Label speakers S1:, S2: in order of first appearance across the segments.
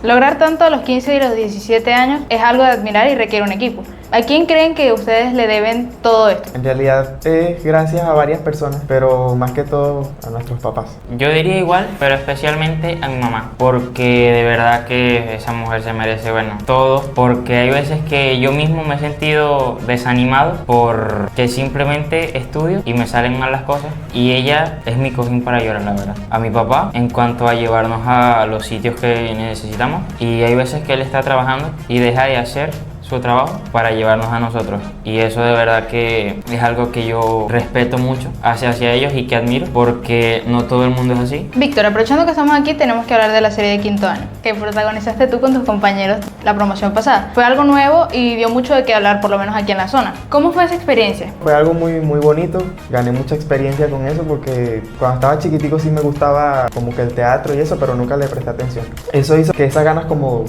S1: Lograr tanto a los 15 y los 17 años es algo de admirar y requiere un equipo. ¿A quién creen que ustedes le deben todo esto?
S2: En realidad es gracias a varias personas, pero más que todo a nuestros papás.
S3: Yo diría igual, pero especialmente a mi mamá, porque de verdad que esa mujer se merece, todo, porque hay veces que yo mismo me he sentido desanimado porque simplemente estudio y me salen mal las cosas, y ella es mi cojín para llorar, la verdad. A mi papá, en cuanto a llevarnos a los sitios que necesitamos, y hay veces que él está trabajando y deja de hacer su trabajo para llevarnos a nosotros, y eso de verdad que es algo que yo respeto mucho hacia ellos y que admiro, porque no todo el mundo es así.
S1: Víctor, aprovechando que estamos aquí, tenemos que hablar de la serie de quinto año que protagonizaste tú con tus compañeros la promoción pasada. Fue algo nuevo y dio mucho de qué hablar, por lo menos aquí en la zona. ¿Cómo fue esa experiencia?
S2: Fue algo muy bonito, gané mucha experiencia con eso porque cuando estaba chiquitico sí me gustaba como que el teatro y eso, pero nunca le presté atención. Eso hizo que esas ganas como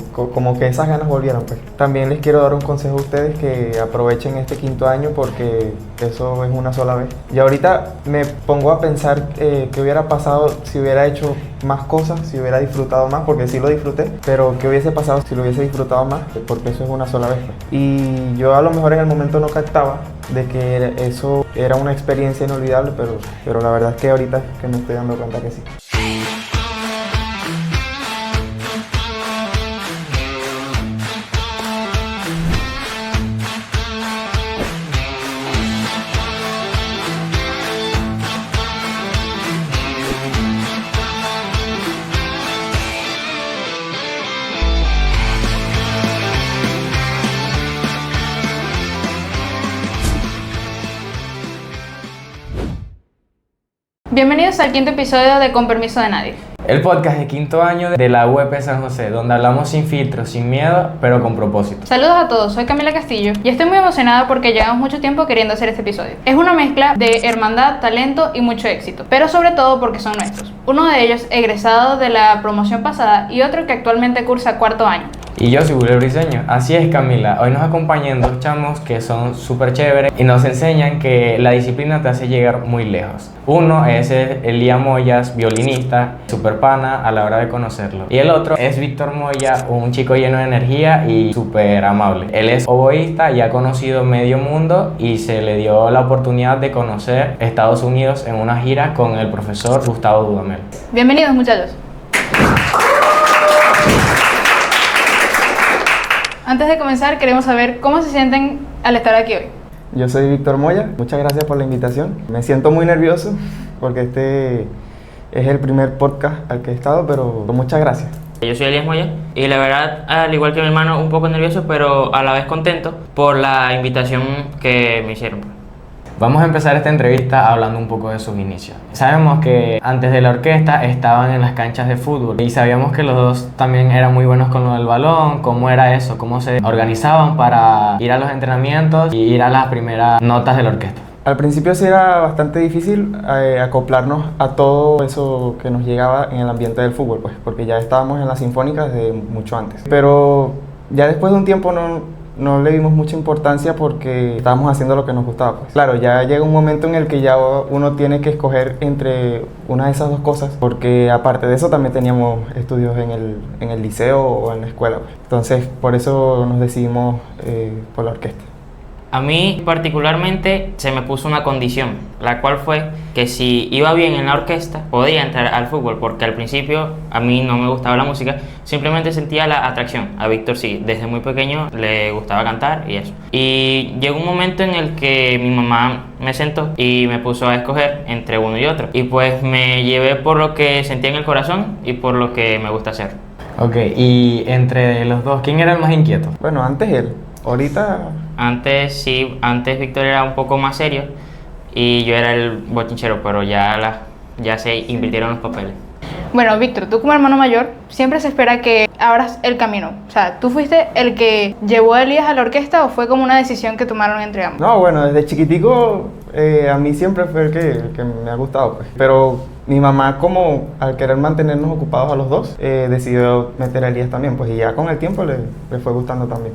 S2: que esas ganas volvieran, pues. También les quiero dar un consejo a ustedes, que aprovechen este quinto año porque eso es una sola vez. Y ahorita me pongo a pensar qué hubiera pasado si hubiera hecho más cosas, si hubiera disfrutado más, porque sí lo disfruté, pero qué hubiese pasado si lo hubiese disfrutado más, porque eso es una sola vez, pues. Y yo a lo mejor en el momento no captaba de que eso era una experiencia inolvidable, pero la verdad es que ahorita es que me estoy dando cuenta que sí.
S1: Bienvenidos al quinto episodio de Con Permiso de Nadie.
S4: El podcast de quinto año de la UEP San José, donde hablamos sin filtro, sin miedo, pero con propósito.
S1: Saludos a todos, soy Camila Castillo y estoy muy emocionada porque llevamos mucho tiempo queriendo hacer este episodio. Es una mezcla de hermandad, talento y mucho éxito, pero sobre todo porque son nuestros. Uno de ellos egresado de la promoción pasada y otro que actualmente cursa cuarto año.
S4: Y yo soy Julio Briseño. Así es, Camila. Hoy nos acompañan dos chamos que son súper chéveres y nos enseñan que la disciplina te hace llegar muy lejos. Uno es Elías Moyas, violinista, súper pana a la hora de conocerlo. Y el otro es Víctor Moya, un chico lleno de energía y súper amable. Él es oboísta y ha conocido medio mundo y se le dio la oportunidad de conocer Estados Unidos en una gira con el profesor Gustavo Dudamel.
S1: Bienvenidos, muchachos. Antes de comenzar, queremos saber cómo se sienten al estar aquí hoy.
S2: Yo soy Víctor Moya, muchas gracias por la invitación. Me siento muy nervioso porque este es el primer podcast al que he estado, pero muchas gracias.
S3: Yo soy Elías Moya y la verdad, al igual que mi hermano, un poco nervioso, pero a la vez contento por la invitación que me hicieron.
S4: Vamos a empezar esta entrevista hablando un poco de sus inicios. Sabemos que antes de la orquesta estaban en las canchas de fútbol y sabíamos que los dos también eran muy buenos con lo del balón. ¿Cómo era eso? ¿Cómo se organizaban para ir a los entrenamientos y ir a las primeras notas de la orquesta?
S2: Al principio sí era bastante difícil acoplarnos a todo eso que nos llegaba en el ambiente del fútbol, pues, porque ya estábamos en la sinfónica desde mucho antes. Pero ya después de un tiempo no le dimos mucha importancia porque estábamos haciendo lo que nos gustaba, pues. Claro, ya llega un momento en el que ya uno tiene que escoger entre una de esas dos cosas, porque aparte de eso también teníamos estudios en el liceo o en la escuela, pues. Entonces por eso nos decidimos por la orquesta.
S3: A mí particularmente se me puso una condición, la cual fue que si iba bien en la orquesta podía entrar al fútbol, porque al principio a mí no me gustaba la música, simplemente sentía la atracción. A Víctor sí, desde muy pequeño le gustaba cantar y eso. Y llegó un momento en el que mi mamá me sentó y me puso a escoger entre uno y otro, y pues me llevé por lo que sentía en el corazón y por lo que me gusta hacer.
S4: Ok, y entre los dos, ¿quién era el más inquieto?
S2: Bueno, antes él, ahorita...
S3: Antes Víctor era un poco más serio y yo era el bochinchero, pero ya se invirtieron los papeles.
S1: Bueno, Víctor, tú como hermano mayor, siempre se espera que abras el camino. O sea, ¿tú fuiste el que llevó a Elías a la orquesta o fue como una decisión que tomaron entre ambos?
S2: No, bueno, desde chiquitico a mí siempre fue el que me ha gustado, pues. Pero mi mamá, como al querer mantenernos ocupados a los dos, decidió meter a Elías también, pues, y ya con el tiempo le fue gustando también.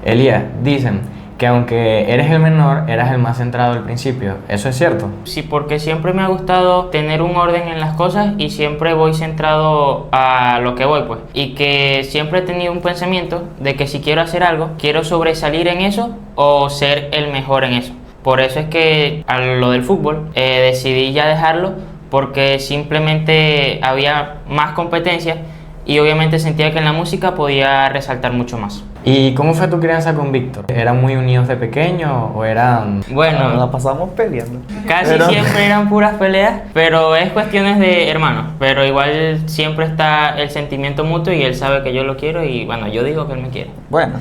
S4: Elías, dicen que aunque eres el menor, eras el más centrado al principio. ¿Eso es cierto?
S3: Sí, porque siempre me ha gustado tener un orden en las cosas y siempre voy centrado a lo que voy, pues. Y que siempre he tenido un pensamiento de que si quiero hacer algo, quiero sobresalir en eso o ser el mejor en eso. Por eso es que a lo del fútbol decidí ya dejarlo, porque simplemente había más competencia y obviamente sentía que en la música podía resaltar mucho más.
S4: ¿Y cómo fue tu crianza con Víctor? ¿Eran muy unidos de pequeño o eran...?
S3: Bueno,
S2: La pasamos peleando.
S3: casi
S2: Pero-
S3: siempre eran puras peleas, pero es cuestiones de hermanos. Pero igual siempre está el sentimiento mutuo y él sabe que yo lo quiero y bueno, yo digo que él me quiere.
S2: Bueno,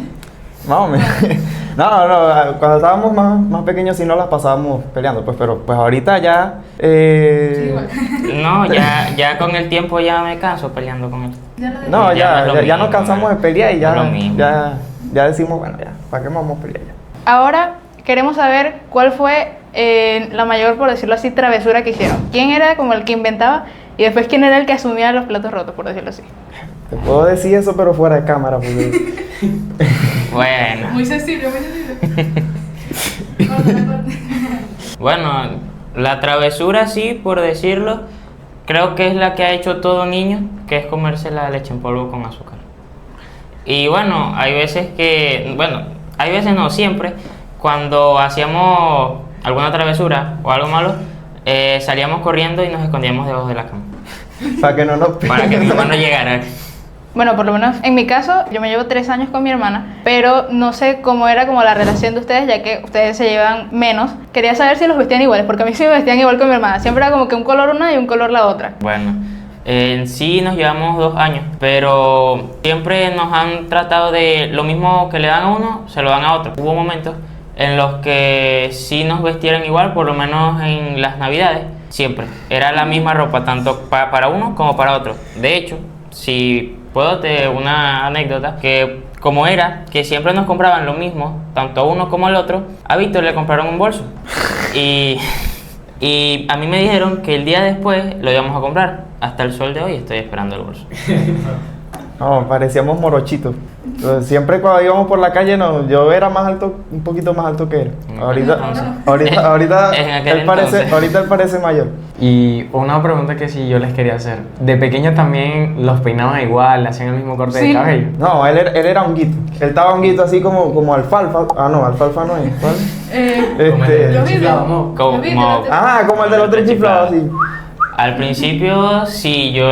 S2: más o menos. No, cuando estábamos más pequeños sí nos las pasábamos peleando, pues, pero pues ahorita ya...
S3: No, ya con el tiempo ya me canso peleando con él.
S2: No,
S3: Ya no es lo
S2: ya nos
S3: mismo,
S2: cansamos de
S3: ¿no?
S2: pelear y
S3: No es lo mismo.
S2: ya decimos, bueno, ya, ¿para qué vamos a pelear ya?
S1: Ahora queremos saber cuál fue la mayor, por decirlo así, travesura que hicieron. ¿Quién era como el que inventaba y después quién era el que asumía los platos rotos, por decirlo así?
S2: Te puedo decir eso, pero fuera de cámara, porque...
S3: Bueno,
S1: Muy sencillo, muy sencillo.
S3: bueno, la travesura sí, por decirlo, creo que es la que ha hecho todo niño, que es comerse la leche en polvo con azúcar. Y bueno, hay veces que, bueno, hay veces no, siempre, cuando hacíamos alguna travesura o algo malo, salíamos corriendo y nos escondíamos debajo de la cama,
S2: para que no nos
S3: para que mi mamá no llegara.
S1: Bueno, por lo menos en mi caso, yo me llevo 3 años con mi hermana, pero no sé cómo era como la relación de ustedes, ya que ustedes se llevan menos. Quería saber si los vestían iguales, porque a mí sí me vestían igual con mi hermana. Siempre era como que un color una y un color la otra.
S3: Bueno, en sí nos llevamos 2 años, pero siempre nos han tratado de lo mismo que le dan a uno, se lo dan a otro. Hubo momentos en los que sí nos vestieran igual, por lo menos en las navidades, siempre. Era la misma ropa, tanto para uno como para otro. De hecho, si puedo te una anécdota, que como era que siempre nos compraban lo mismo, tanto a uno como al otro, a Víctor le compraron un bolso. Y a mí me dijeron que el día después lo íbamos a comprar. Hasta el sol de hoy estoy esperando el bolso.
S2: No, parecíamos morochitos. Entonces, siempre cuando íbamos por la calle, no, yo era más alto, un poquito más alto que él. Ahorita
S3: En aquel
S2: él parece mayor.
S4: Y una pregunta que sí yo les quería hacer. ¿De pequeño también los peinaban igual, le hacían el mismo corte de
S1: Sí.
S4: cabello?
S2: No, él era honguito. Él estaba honguito así como alfalfa. Ah, no, alfalfa no es. ¿Cuál?
S4: Como el
S2: Este,
S4: del chiflado, ¿no?
S3: Como,
S2: como el de los tres chiflados, así.
S3: Al principio sí, yo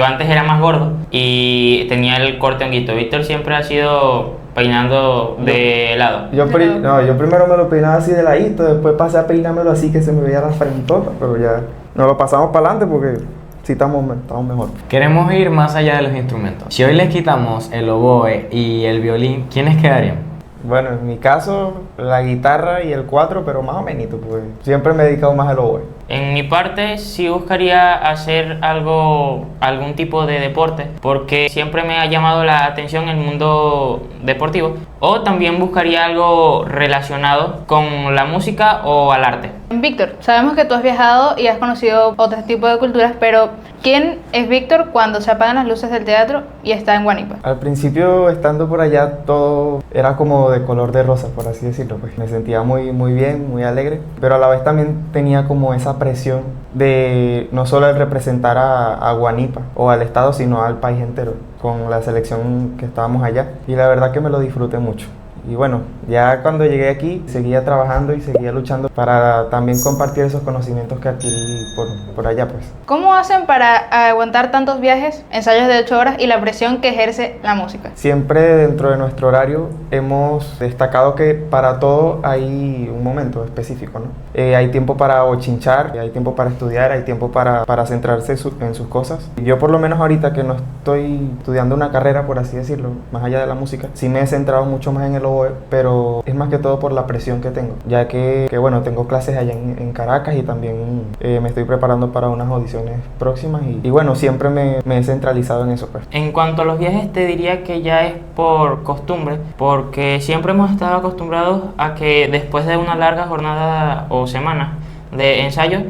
S3: antes era más gordo y tenía el corte honguito. Víctor siempre ha sido peinando de lado.
S2: Yo primero me lo peinaba así de ladito, después pasé a peinármelo así que se me veía la frentota, pero ya nos lo pasamos para adelante porque sí estamos mejor.
S4: Queremos ir más allá de los instrumentos. Si hoy les quitamos el oboe y el violín, ¿quiénes quedarían?
S2: Bueno, en mi caso, la guitarra y el cuatro, pero más o menos, pues siempre me he dedicado más al oboe.
S3: En mi parte sí buscaría hacer algún tipo de deporte, porque siempre me ha llamado la atención el mundo deportivo, o también buscaría algo relacionado con la música o al arte.
S1: Víctor, sabemos que tú has viajado y has conocido otros tipos de culturas, pero ¿quién es Víctor cuando se apagan las luces del teatro y está en Guanipa?
S2: Al principio, estando por allá, todo era como de color de rosa, por así decirlo. Pues me sentía muy bien, muy alegre, pero a la vez también tenía como esa presión de no solo el representar a Guanipa o al estado, sino al país entero, con la selección que estábamos allá. Y la verdad que me lo disfruté mucho. Y bueno, ya cuando llegué aquí, seguía trabajando y seguía luchando para también compartir esos conocimientos que adquirí por allá, pues.
S1: ¿Cómo hacen para aguantar tantos viajes, ensayos de 8 horas y la presión que ejerce la música?
S2: Siempre dentro de nuestro horario hemos destacado que para todo hay un momento específico, ¿no? Hay tiempo para ochinchar, hay tiempo para estudiar, hay tiempo para centrarse en sus cosas. Yo por lo menos ahorita que no estoy estudiando una carrera, por así decirlo, más allá de la música, sí me he centrado mucho más en el oboe, pero es más que todo por la presión que tengo, ya que bueno, tengo clases allá en Caracas y también me estoy preparando para unas audiciones próximas y bueno, siempre me he centralizado en eso, pues.
S3: En cuanto a los viajes, te diría que ya es por costumbre, porque siempre hemos estado acostumbrados a que después de una larga jornada o semana de ensayo,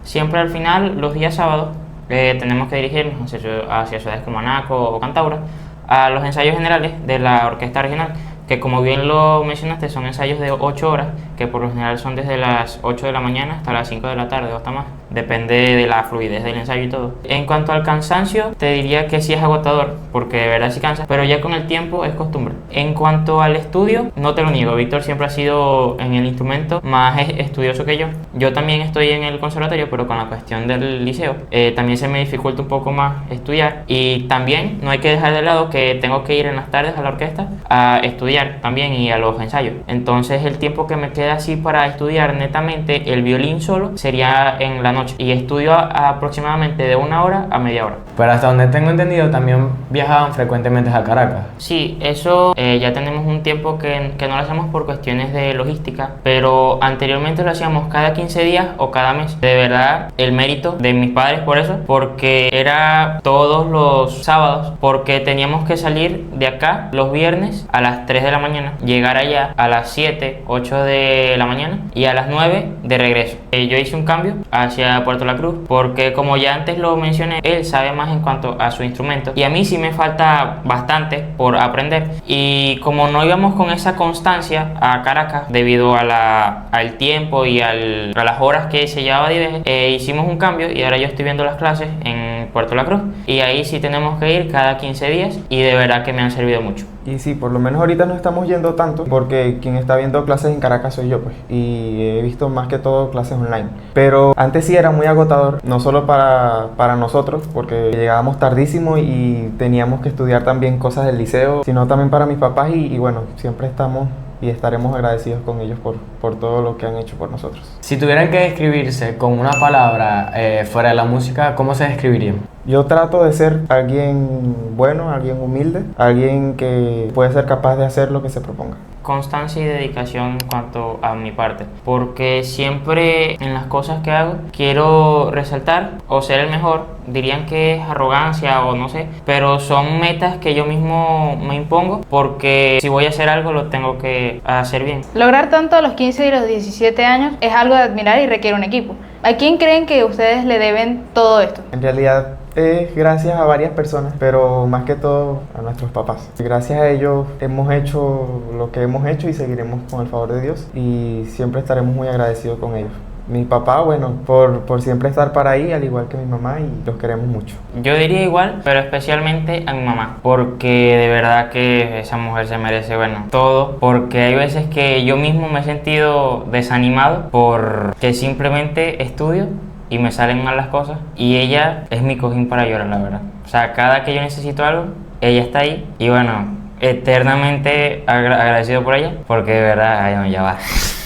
S3: siempre al final, los días sábados, tenemos que dirigirnos hacia ciudades como Anaco o Cantaura, a los ensayos generales de la orquesta regional. que como bien lo mencionaste son ensayos de 8 horas, que por lo general son desde las 8 de la mañana hasta las 5 de la tarde o hasta más, depende de la fluidez del ensayo y todo. En cuanto al cansancio, te diría que sí es agotador, porque de verdad sí cansa, pero ya con el tiempo es costumbre. En cuanto al estudio, no te lo niego, Víctor siempre ha sido en el instrumento más estudioso que yo. Yo también estoy en el conservatorio, pero con la cuestión del liceo, también se me dificulta un poco más estudiar, y también no hay que dejar de lado que tengo que ir en las tardes a la orquesta a estudiar también y a los ensayos. Entonces el tiempo que me queda así para estudiar netamente el violín solo sería en la noche, y estudio aproximadamente de 1 hora a media hora.
S4: Pero hasta donde tengo entendido también viajaban frecuentemente a Caracas.
S3: Sí, eso ya tenemos un tiempo que no lo hacemos por cuestiones de logística, pero anteriormente lo hacíamos cada 15 días o cada mes. De verdad, el mérito de mis padres por eso, porque era todos los sábados, porque teníamos que salir de acá los viernes a las 3 de la mañana, llegar allá a las 7, 8 de la mañana y a las 9 de regreso. Yo hice un cambio hacia Puerto La Cruz, porque como ya antes lo mencioné, él sabe más en cuanto a su instrumento y a mí sí me falta bastante por aprender, y como no íbamos con esa constancia a Caracas debido al tiempo y a las horas que se llevaba de viaje, hicimos un cambio y ahora yo estoy viendo las clases en Puerto La Cruz, y ahí sí tenemos que ir cada 15 días y de verdad que me han servido mucho.
S2: Y sí, por lo menos ahorita no estamos yendo tanto porque quien está viendo clases en Caracas soy yo, pues, y he visto más que todo clases online. Pero antes sí era muy agotador, no solo para nosotros, porque llegábamos tardísimo y teníamos que estudiar también cosas del liceo, sino también para mis papás y bueno, siempre estamos y estaremos agradecidos con ellos por todo lo que han hecho por nosotros.
S4: Si tuvieran que describirse con una palabra fuera de la música, ¿cómo se describirían?
S2: Yo trato de ser alguien bueno, alguien humilde, alguien que puede ser capaz de hacer lo que se proponga.
S3: Constancia y dedicación en cuanto a mi parte, porque siempre en las cosas que hago quiero resaltar o ser el mejor. Dirían que es arrogancia o no sé, pero son metas que yo mismo me impongo, porque si voy a hacer algo lo tengo que hacer bien.
S1: Lograr tanto a los 15 y los 17 años es algo de admirar y requiere un equipo. ¿A quién creen que ustedes le deben todo esto?
S2: En realidad es gracias a varias personas, pero más que todo a nuestros papás. Gracias a ellos hemos hecho lo que hemos hecho y seguiremos con el favor de Dios, y siempre estaremos muy agradecidos con ellos. Mi papá, bueno, por siempre estar para ahí, al igual que mi mamá, y los queremos mucho.
S3: Yo diría igual, pero especialmente a mi mamá, porque de verdad que esa mujer se merece, bueno, todo, porque hay veces que yo mismo me he sentido desanimado porque simplemente estudio y me salen mal las cosas, y ella es mi cojín para llorar, la verdad. O sea, cada que yo necesito algo, ella está ahí, y bueno, eternamente agradecido por ella, porque de verdad, ay no, ya va.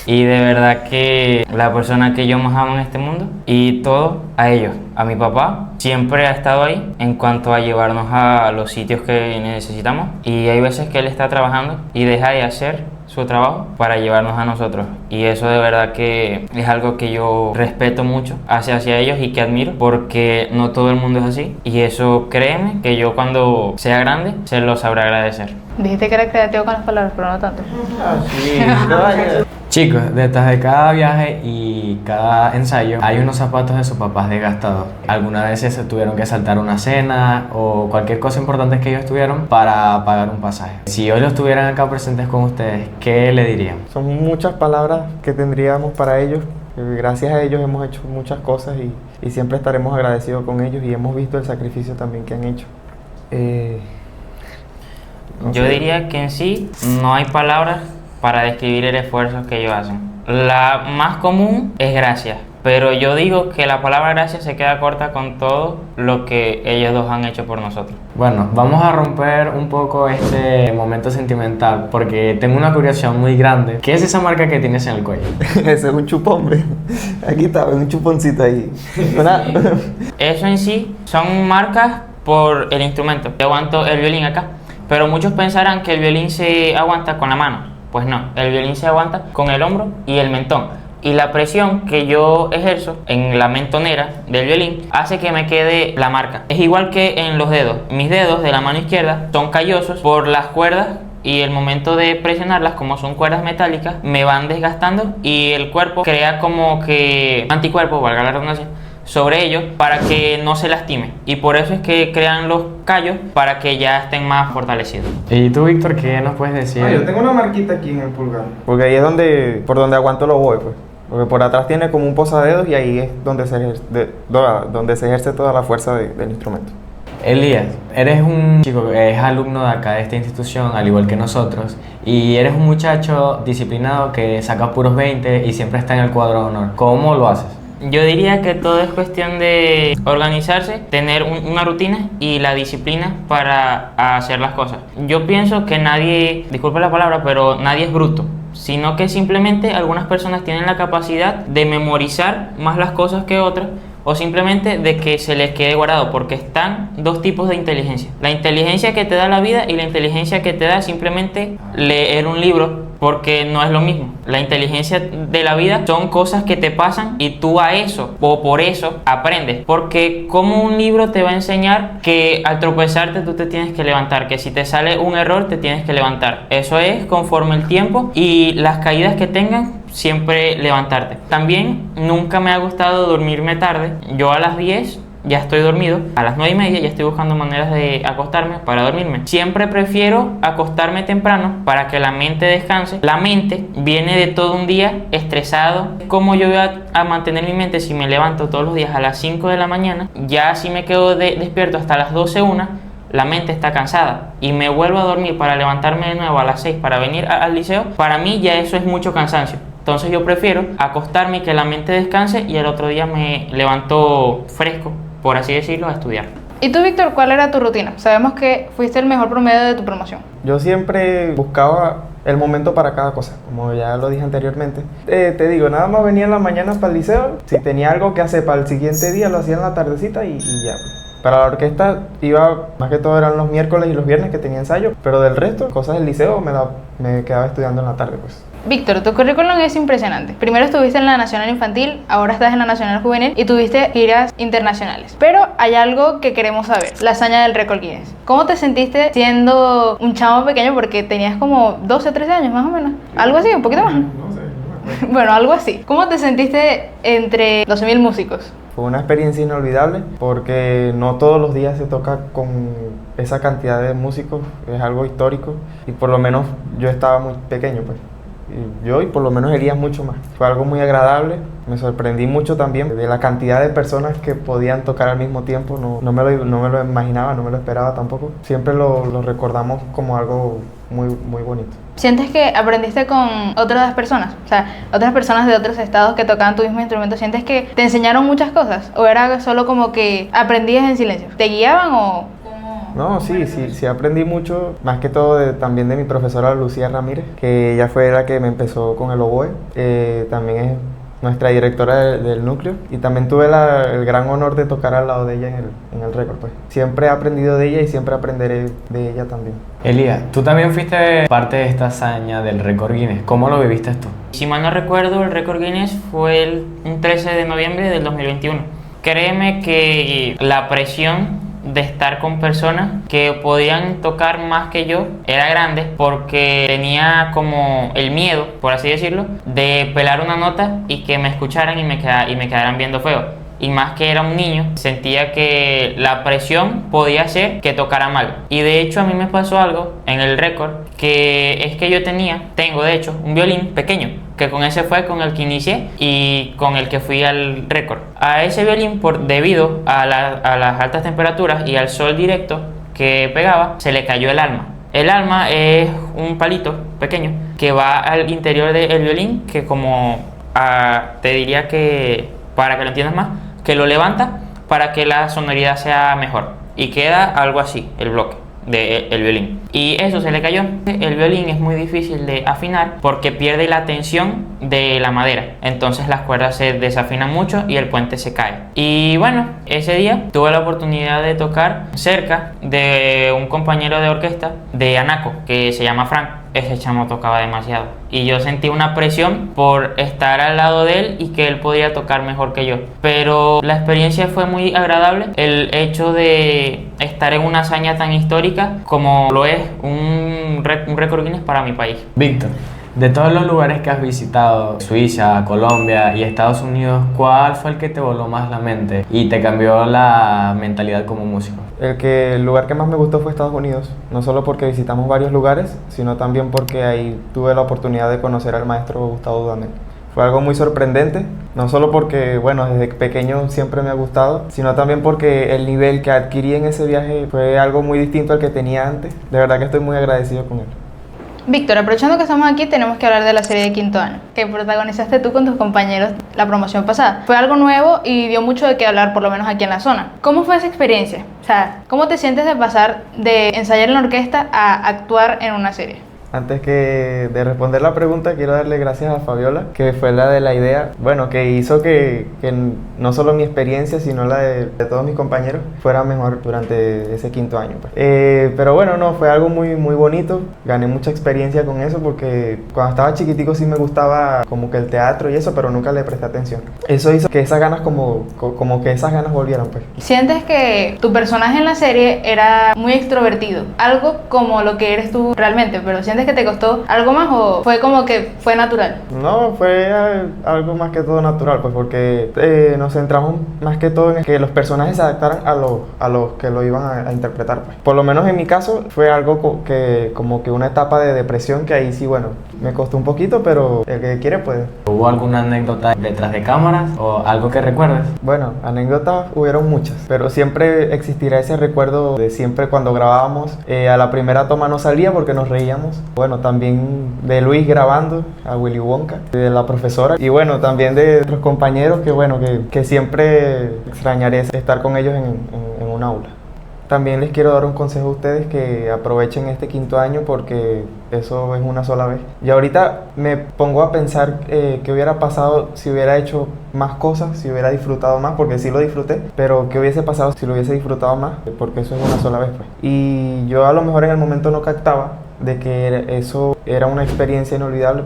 S3: Y de verdad que la persona que yo más amo en este mundo, y todo a ellos, a mi papá, siempre ha estado ahí en cuanto a llevarnos a los sitios que necesitamos, y hay veces que él está trabajando y deja de hacer su trabajo para llevarnos a nosotros, y eso de verdad que es algo que yo respeto mucho hacia ellos y que admiro, porque no todo el mundo es así, y eso créeme que yo cuando sea grande se lo sabré agradecer.
S1: Dijiste que eras creativo con las palabras, pero no tanto.
S4: Chicos, detrás de cada viaje y cada ensayo hay unos zapatos de sus papás desgastados. Algunas veces se tuvieron que saltar una cena o cualquier cosa importante que ellos tuvieron para pagar un pasaje. Si hoy los tuvieran acá presentes con ustedes, ¿qué le dirían?
S2: Son muchas palabras que tendríamos para ellos. Gracias a ellos hemos hecho muchas cosas y siempre estaremos agradecidos con ellos, y hemos visto el sacrificio también que han hecho.
S3: Yo diría que en sí no hay palabras para describir el esfuerzo que ellos hacen. La más común es gracias, pero yo digo que la palabra gracias se queda corta con todo lo que ellos dos han hecho por nosotros.
S4: Bueno, vamos a romper un poco este momento sentimental, porque tengo una curiosidad muy grande. ¿Qué es esa marca que tienes en el cuello?
S2: Ese es un chupón, ¿ve? Aquí está, un chuponcito ahí.
S3: Eso en sí son marcas por el instrumento. Yo aguanto el violín acá, pero muchos pensarán que el violín se aguanta con la mano. Pues no, el violín se aguanta con el hombro y el mentón. Y la presión que yo ejerzo en la mentonera del violín hace que me quede la marca. Es igual que en los dedos. Mis dedos de la mano izquierda son callosos por las cuerdas, y el momento de presionarlas, como son cuerdas metálicas, me van desgastando, y el cuerpo crea como que anticuerpos, valga la redundancia, sobre ellos para que no se lastime. Y por eso es que crean los callos para que ya estén más fortalecidos.
S4: ¿Y tú, Víctor, qué nos puedes decir?
S2: Yo tengo una marquita aquí en el pulgar. Porque ahí es por donde aguanto los oboes, pues. Porque por atrás tiene como un posadedos y ahí es donde donde se ejerce toda la fuerza del instrumento.
S4: Elías, eres un chico que es alumno de acá de esta institución, al igual que nosotros, y eres un muchacho disciplinado que saca puros 20 y siempre está en el cuadro de honor. ¿Cómo lo haces?
S3: Yo diría que todo es cuestión de organizarse, tener una rutina y la disciplina para hacer las cosas. Yo pienso que nadie, disculpe la palabra, pero nadie es bruto, sino que simplemente algunas personas tienen la capacidad de memorizar más las cosas que otras, o simplemente de que se les quede guardado, porque están dos tipos de inteligencia: la inteligencia que te da la vida y la inteligencia que te da simplemente leer un libro, porque no es lo mismo. La inteligencia de la vida son cosas que te pasan y tú a eso o por eso aprendes, porque como un libro te va a enseñar que al tropezarte tú te tienes que levantar, que si te sale un error te tienes que levantar. Eso es conforme el tiempo y las caídas que tengan, siempre levantarte. También nunca me ha gustado dormirme tarde. Yo a las 10 ya estoy dormido, a las 9:30 ya estoy buscando maneras de acostarme para dormirme. Siempre prefiero acostarme temprano para que la mente descanse. La mente viene de todo un día estresado. ¿Cómo yo voy a mantener mi mente si me levanto todos los días a las 5 de la mañana? Ya si me quedo despierto hasta las 12, 1, la mente está cansada y me vuelvo a dormir para levantarme de nuevo a las 6 para venir al liceo. Para mí ya eso es mucho cansancio. Entonces yo prefiero acostarme y que la mente descanse y el otro día me levanto fresco, por así decirlo, a estudiar.
S1: ¿Y tú, Víctor, cuál era tu rutina? Sabemos que fuiste el mejor promedio de tu promoción.
S2: Yo siempre buscaba el momento para cada cosa, como ya lo dije anteriormente. Te digo, nada más venía en la mañana para el liceo. Si tenía algo que hacer para el siguiente día, lo hacía en la tardecita y ya. Para la orquesta iba, más que todo eran los miércoles y los viernes que tenía ensayo, pero del resto, cosas del liceo me quedaba estudiando en la tarde, pues.
S1: Víctor, tu currículum es impresionante. Primero estuviste en la Nacional Infantil, ahora estás en la Nacional Juvenil y tuviste giras internacionales. Pero hay algo que queremos saber, la hazaña del récord Guinness. ¿Cómo te sentiste siendo un chamo pequeño? Porque tenías como 12, 13 años más o menos. Algo así, un poquito más.
S2: No sé, no me acuerdo.
S1: Bueno, algo así. ¿Cómo te sentiste entre 12.000 músicos?
S2: Fue una experiencia inolvidable porque no todos los días se toca con esa cantidad de músicos, es algo histórico y por lo menos yo estaba muy pequeño, pues. Y por lo menos Elías mucho más. Fue algo muy agradable, me sorprendí mucho también de la cantidad de personas que podían tocar al mismo tiempo. No me lo imaginaba, no me lo esperaba tampoco. Siempre lo recordamos como algo muy, muy bonito.
S1: ¿Sientes que aprendiste con otras personas? O sea, otras personas de otros estados que tocaban tu mismo instrumento. ¿Sientes que te enseñaron muchas cosas? ¿O era solo como que aprendías en silencio? ¿Te guiaban o...?
S2: No, sí aprendí mucho, más que todo también de mi profesora Lucía Ramírez, que ella fue la que me empezó con el oboe, también es nuestra directora del núcleo y también tuve el gran honor de tocar al lado de ella en el récord, pues. Siempre he aprendido de ella y siempre aprenderé de ella también.
S4: Elías, tú también fuiste parte de esta hazaña del récord Guinness. ¿Cómo lo viviste tú?
S3: Si mal no recuerdo, el récord Guinness fue un 13 de noviembre del 2021. Créeme que la presión de estar con personas que podían tocar más que yo era grande, porque tenía como el miedo, por así decirlo, de pelar una nota y que me escucharan y me quedaran viendo feo. Y más que era un niño, sentía que la presión podía hacer que tocara mal. Y de hecho a mí me pasó algo en el récord, que es que tengo de hecho un violín pequeño, que con ese fue con el que inicié y con el que fui al récord. A ese violín, debido a las altas temperaturas y al sol directo que pegaba, se le cayó el alma. El alma es un palito pequeño que va al interior del violín, que te diría que, para que lo entiendas más, que lo levanta para que la sonoridad sea mejor y queda algo así, el bloque del violín. Y eso se le cayó. El violín es muy difícil de afinar porque pierde la tensión de la madera, entonces las cuerdas se desafinan mucho y el puente se cae. Y bueno, ese día tuve la oportunidad de tocar cerca de un compañero de orquesta de Anaco que se llama Frank. Ese chamo tocaba demasiado y yo sentí una presión por estar al lado de él y que él podía tocar mejor que yo, pero la experiencia fue muy agradable. El hecho de estar en una hazaña tan histórica como lo es un récord Guinness para mi país.
S4: Víctor, De todos los lugares que has visitado, Suiza, Colombia y Estados Unidos, ¿cuál fue el que te voló más la mente y te cambió la mentalidad como músico?
S2: El lugar que más me gustó fue Estados Unidos, no solo porque visitamos varios lugares, sino también porque ahí tuve la oportunidad de conocer al maestro Gustavo Dudamel. Fue algo muy sorprendente, no solo porque, bueno, desde pequeño siempre me ha gustado, sino también porque el nivel que adquirí en ese viaje fue algo muy distinto al que tenía antes. De verdad que estoy muy agradecido con él.
S1: Víctor, aprovechando que estamos aquí, tenemos que hablar de la serie de quinto año, que protagonizaste tú con tus compañeros la promoción pasada. Fue algo nuevo y dio mucho de qué hablar, por lo menos aquí en la zona. ¿Cómo fue esa experiencia? O sea, ¿cómo te sientes de pasar de ensayar en la orquesta a actuar en una serie?
S2: Antes que de responder la pregunta, quiero darle gracias a Fabiola, que fue la de la idea, bueno, que hizo que no solo mi experiencia, sino la de todos mis compañeros fuera mejor durante ese quinto año. Pues. Pero bueno, no, fue algo muy, muy bonito, gané mucha experiencia con eso porque cuando estaba chiquitico sí me gustaba como que el teatro y eso, pero nunca le presté atención. Eso hizo que esas ganas como que esas ganas volvieran, pues.
S1: ¿Sientes que tu personaje en la serie era muy extrovertido? Algo como lo que eres tú realmente, pero ¿sientes que te costó algo más o fue como que fue natural?
S2: No, fue algo más que todo natural, pues porque nos centramos más que todo en que los personajes se adaptaran a los que lo iban a interpretar. Pues. Por lo menos en mi caso fue algo como que una etapa de depresión que ahí sí, bueno, me costó un poquito, pero el que quiere puede.
S4: ¿Hubo alguna anécdota detrás de cámaras o algo que recuerdes?
S2: Bueno, anécdotas hubieron muchas, pero siempre existirá ese recuerdo de siempre cuando grabábamos, a la primera toma no salía porque nos reíamos. Bueno, también de Luis grabando a Willy Wonka, de la profesora y bueno, también de otros compañeros que bueno, que siempre extrañaré estar con ellos en un aula. También les quiero dar un consejo a ustedes que aprovechen este quinto año porque eso es una sola vez. Y ahorita me pongo a pensar qué hubiera pasado si hubiera hecho más cosas, si hubiera disfrutado más, porque sí lo disfruté, pero qué hubiese pasado si lo hubiese disfrutado más, porque eso es una sola vez. Pues. Y yo a lo mejor en el momento no captaba de que eso era una experiencia inolvidable,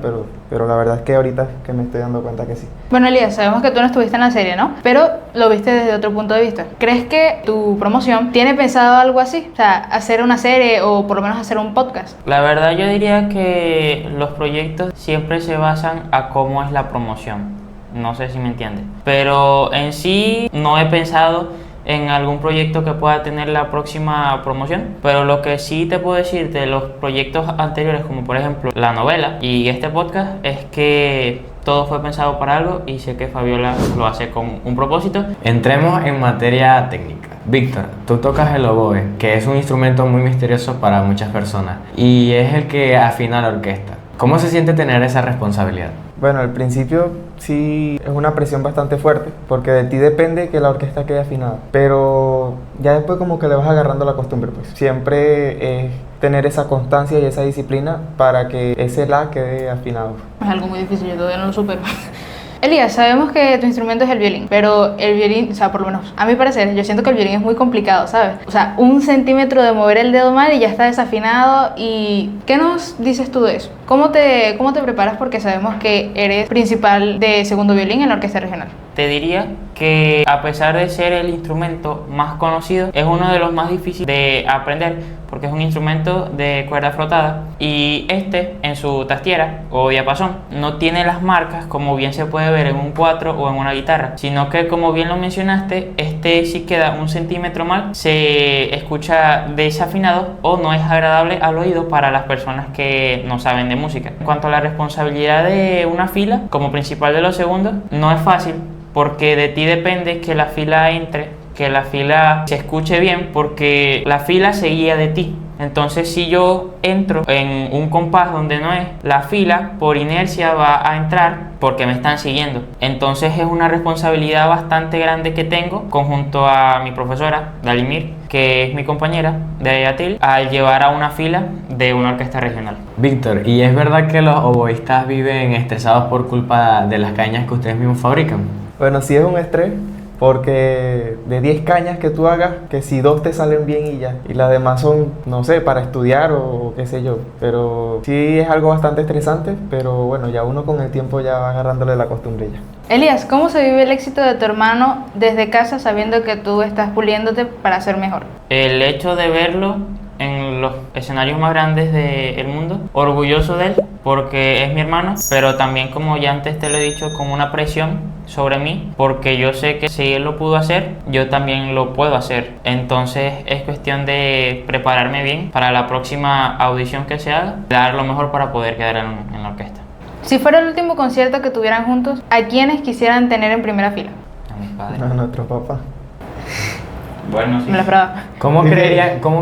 S2: pero la verdad es que ahorita que me estoy dando cuenta que sí.
S1: Bueno, Elías, sabemos que tú no estuviste en la serie, ¿no? Pero lo viste desde otro punto de vista. ¿Crees que tu promoción tiene pensado algo así? O sea, hacer una serie o por lo menos hacer un podcast.
S3: La verdad yo diría que los proyectos siempre se basan a cómo es la promoción. No sé si me entiendes. Pero en sí no he pensado en algún proyecto que pueda tener la próxima promoción, pero lo que sí te puedo decir de los proyectos anteriores, como por ejemplo la novela y este podcast, es que todo fue pensado para algo y sé que Fabiola lo hace con un propósito.
S4: Entremos en materia técnica. Víctor, tú tocas el oboe, que es un instrumento muy misterioso para muchas personas y es el que afina la orquesta. ¿Cómo se siente tener esa responsabilidad?
S2: Bueno, al principio sí es una presión bastante fuerte, porque de ti depende que la orquesta quede afinada, pero ya después como que le vas agarrando la costumbre, pues. Siempre es tener esa constancia y esa disciplina para que ese la quede afinado.
S1: Es algo muy difícil, yo todavía no lo supero. Elías, sabemos que tu instrumento es el violín, pero el violín, o sea, por lo menos a mi parecer, yo siento que el violín es muy complicado, ¿sabes? O sea, 1 centímetro de mover el dedo mal y ya está desafinado. ¿Y qué nos dices tú de eso? ¿Cómo te preparas? Porque sabemos que eres principal de segundo violín en la orquesta regional.
S3: Te diría que a pesar de ser el instrumento más conocido, es uno de los más difíciles de aprender porque es un instrumento de cuerda frotada y en su tastiera o diapasón no tiene las marcas como bien se puede ver en un 4 o en una guitarra, sino que como bien lo mencionaste, si queda 1 centímetro mal se escucha desafinado o no es agradable al oído para las personas que no saben de música. En cuanto a la responsabilidad de una fila como principal de los segundos, no es fácil porque de ti depende que la fila entre, que la fila se escuche bien, porque la fila se guía de ti. Entonces si yo entro en un compás donde no es, la fila por inercia va a entrar porque me están siguiendo. Entonces es una responsabilidad bastante grande que tengo conjunto a mi profesora Dalimir, que es mi compañera de Ayatil, al llevar a una fila de una orquesta regional.
S4: Víctor, ¿y es verdad que los oboístas viven estresados por culpa de las cañas que ustedes mismos fabrican?
S2: Bueno, sí es un estrés, porque de 10 cañas que tú hagas, que si 2 te salen bien y ya, y las demás son, no sé, para estudiar o qué sé yo, pero sí es algo bastante estresante, pero bueno, ya uno con el tiempo ya va agarrándole la costumbre ya.
S1: Elías, ¿cómo se vive el éxito de tu hermano desde casa sabiendo que tú estás puliéndote para ser mejor?
S3: El hecho de verlo en los escenarios más grandes del mundo, orgulloso de él, porque es mi hermano, pero también, como ya antes te lo he dicho, con una presión sobre mí, porque yo sé que si él lo pudo hacer, yo también lo puedo hacer. Entonces es cuestión de prepararme bien para la próxima audición que se haga, dar lo mejor para poder quedar en la orquesta.
S1: Si fuera el último concierto que tuvieran juntos, ¿a quiénes quisieran tener en primera fila?
S3: A mis padres.
S2: A nuestro papá.
S3: Bueno, sí.
S1: Me la esperaba.
S4: ¿Cómo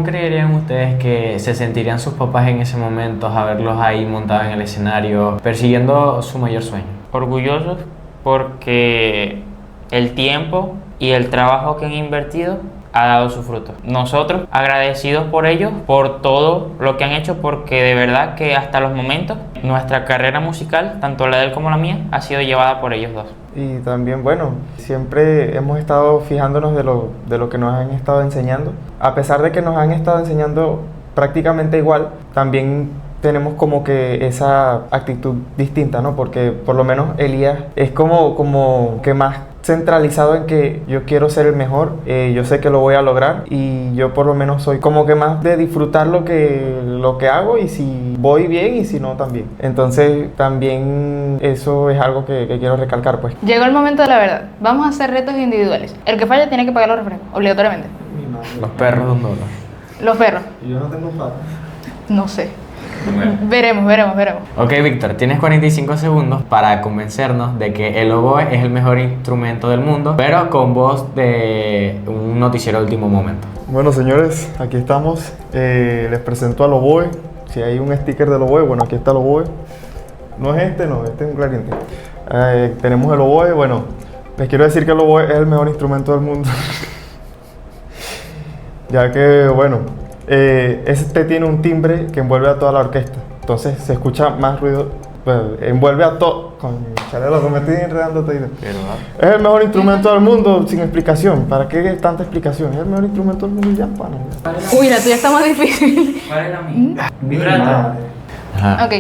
S4: creerían ustedes que se sentirían sus papás en ese momento a verlos ahí montados en el escenario, persiguiendo su mayor sueño?
S3: Orgullosos porque el tiempo y el trabajo que han invertido ha dado su fruto. Nosotros agradecidos por ellos, por todo lo que han hecho, porque de verdad que hasta los momentos nuestra carrera musical, tanto la de él como la mía, ha sido llevada por ellos dos.
S2: Y también, bueno, siempre hemos estado fijándonos de lo que nos han estado enseñando. A pesar de que nos han estado enseñando prácticamente igual, también tenemos como que esa actitud distinta, ¿no? Porque por lo menos Elías es como que más centralizado en que yo quiero ser el mejor, yo sé que lo voy a lograr, y yo por lo menos soy como que más de disfrutar lo que hago, y si voy bien y si no también. Entonces también eso es algo que quiero recalcar, pues.
S1: Llegó el momento de la verdad. Vamos a hacer retos individuales. El que falla tiene que pagar los refrescos, obligatoriamente.
S4: Los perros de $1.
S1: Los perros,
S2: Yo no tengo pato.
S1: no sé.
S3: Bueno.
S1: Veremos.
S4: Ok, Víctor, tienes 45 segundos para convencernos de que el oboe es el mejor instrumento del mundo, pero con voz de un noticiero de último momento.
S2: Bueno, señores, aquí estamos. Les presento al oboe. Si hay un sticker del oboe, bueno, aquí está el oboe. No es este, no, este es un clarinete. Tenemos el oboe. Bueno, les quiero decir que el oboe es el mejor instrumento del mundo. Ya que, bueno, este tiene un timbre que envuelve a toda la orquesta. Entonces se escucha más ruido, pues, envuelve a todo. Lo que me estoy enredando todo. Es el mejor instrumento del mundo, sin explicación. ¿Para qué tanta explicación? Es el mejor instrumento del mundo y ya, pana.
S1: Uy, la tuya está más difícil.
S3: ¿Cuál es la mía? Vibrato.
S4: Ajá.
S1: Ok.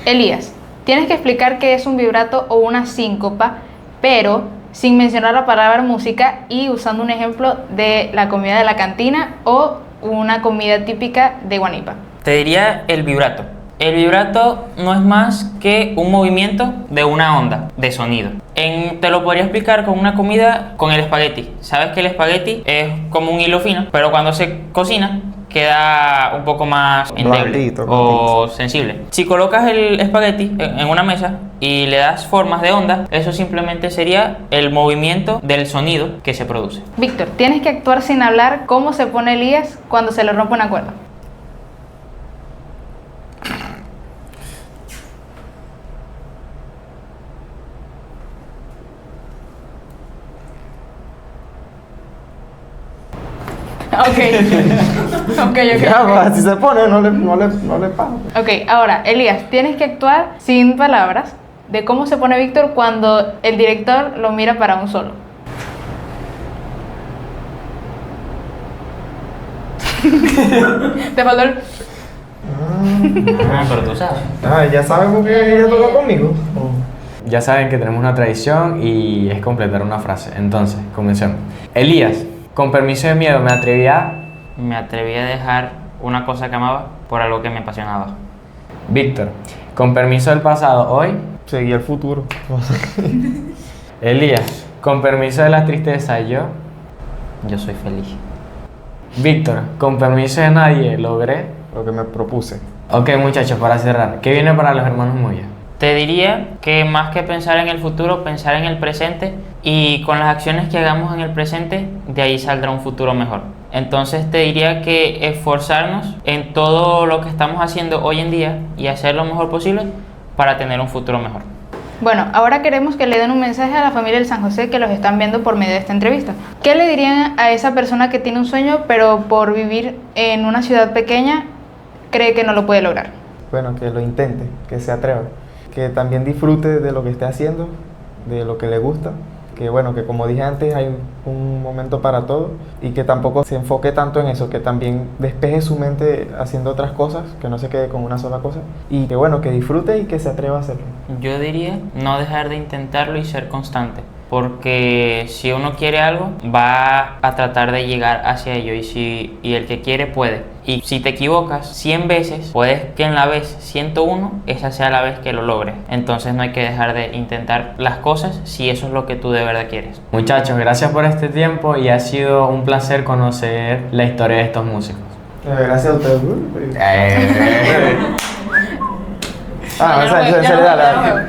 S1: Elías, tienes que explicar qué es un vibrato o una síncopa, pero sin mencionar la palabra música y usando un ejemplo de la comida de la cantina o una comida típica de Guanipa.
S3: Te diría el vibrato. El vibrato no es más que un movimiento de una onda de sonido. Te lo podría explicar con una comida, con el espagueti. Sabes que el espagueti es como un hilo fino, pero cuando se cocina queda un poco más endeble
S2: Blandito,
S3: o sensible. Si colocas el espagueti en una mesa y le das formas de onda, eso simplemente sería el movimiento del sonido que se produce.
S1: Víctor, tienes que actuar sin hablar cómo se pone Elías cuando se le rompe una cuerda. Ok.
S2: Ya, pues, así se pone, no le pago.
S1: Ok, ahora, Elías, tienes que actuar sin palabras de cómo se pone Víctor cuando el director lo mira para un solo. Te faltó el...
S3: Pero tú sabes.
S2: Ya saben por qué ella toca conmigo.
S4: Ya saben que tenemos una tradición y es completar una frase. Entonces, comencemos. Elías, con permiso de miedo, me atreví a
S3: dejar una cosa que amaba por algo que me apasionaba.
S4: Víctor, con permiso del pasado, hoy.
S2: Seguí el futuro.
S4: Elías, con permiso de la tristeza, yo.
S3: Yo soy feliz.
S4: Víctor, con permiso de nadie, logré.
S2: Lo que me propuse.
S4: Ok, muchachos, para cerrar, ¿qué viene para los hermanos Moya?
S3: Te diría que más que pensar en el futuro, pensar en el presente, y con las acciones que hagamos en el presente, de ahí saldrá un futuro mejor. Entonces te diría que esforzarnos en todo lo que estamos haciendo hoy en día y hacer lo mejor posible para tener un futuro mejor.
S1: Bueno, ahora queremos que le den un mensaje a la familia del San José que los están viendo por medio de esta entrevista. ¿Qué le dirían a esa persona que tiene un sueño, pero por vivir en una ciudad pequeña cree que no lo puede lograr?
S2: Bueno, que lo intente, que se atreva, que también disfrute de lo que esté haciendo, de lo que le gusta, que bueno, que como dije antes hay un momento para todo y que tampoco se enfoque tanto en eso, que también despeje su mente haciendo otras cosas, que no se quede con una sola cosa y que bueno, que disfrute y que se atreva a hacerlo.
S3: Yo diría no dejar de intentarlo y ser constante, porque si uno quiere algo, va a tratar de llegar hacia ello y el que quiere puede. Y si te equivocas 100 veces, puedes que en la vez 101 esa sea la vez que lo logres. Entonces no hay que dejar de intentar las cosas si eso es lo que tú de verdad quieres.
S4: Muchachos, gracias por este tiempo y ha sido un placer conocer la historia de estos músicos.
S2: Gracias a ustedes.
S1: Ya no juego, ya no juego.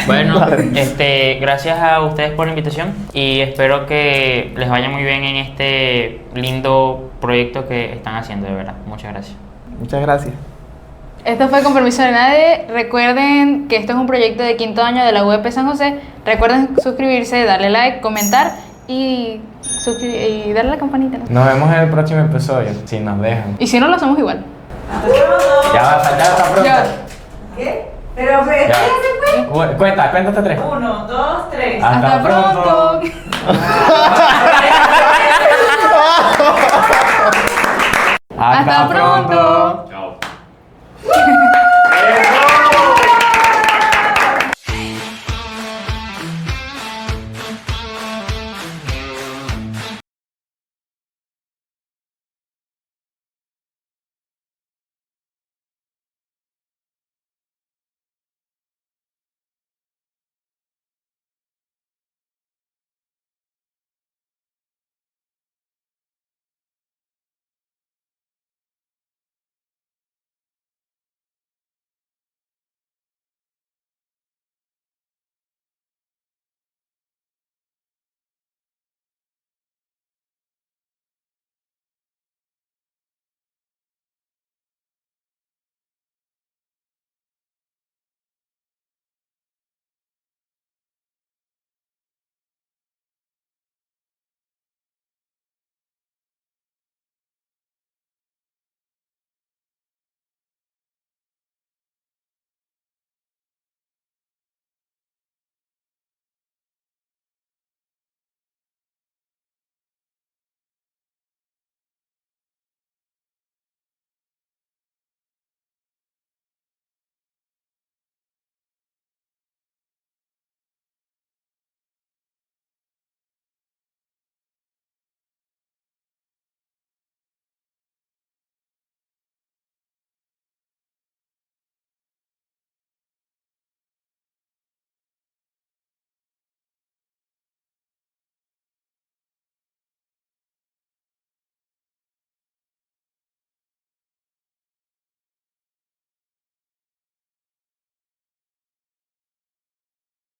S3: Bueno, gracias a ustedes por la invitación y espero que les vaya muy bien en este lindo proyecto que están haciendo, de verdad. Muchas gracias.
S2: Muchas gracias.
S1: Esto fue Con Permiso de Nadie. Recuerden que esto es un proyecto de quinto año de la UEP San José. Recuerden suscribirse, darle like, comentar y darle a la campanita, ¿no?
S4: Nos vemos en el próximo episodio, si nos dejan.
S1: Y si no, lo hacemos igual.
S4: Ya va a faltar hasta pronto.
S1: Ya.
S5: ¿Qué? Pero,
S4: Ya. Cuenta hasta 3.
S5: 1, 2, 3.
S1: Hasta pronto.
S4: Hasta
S1: pronto.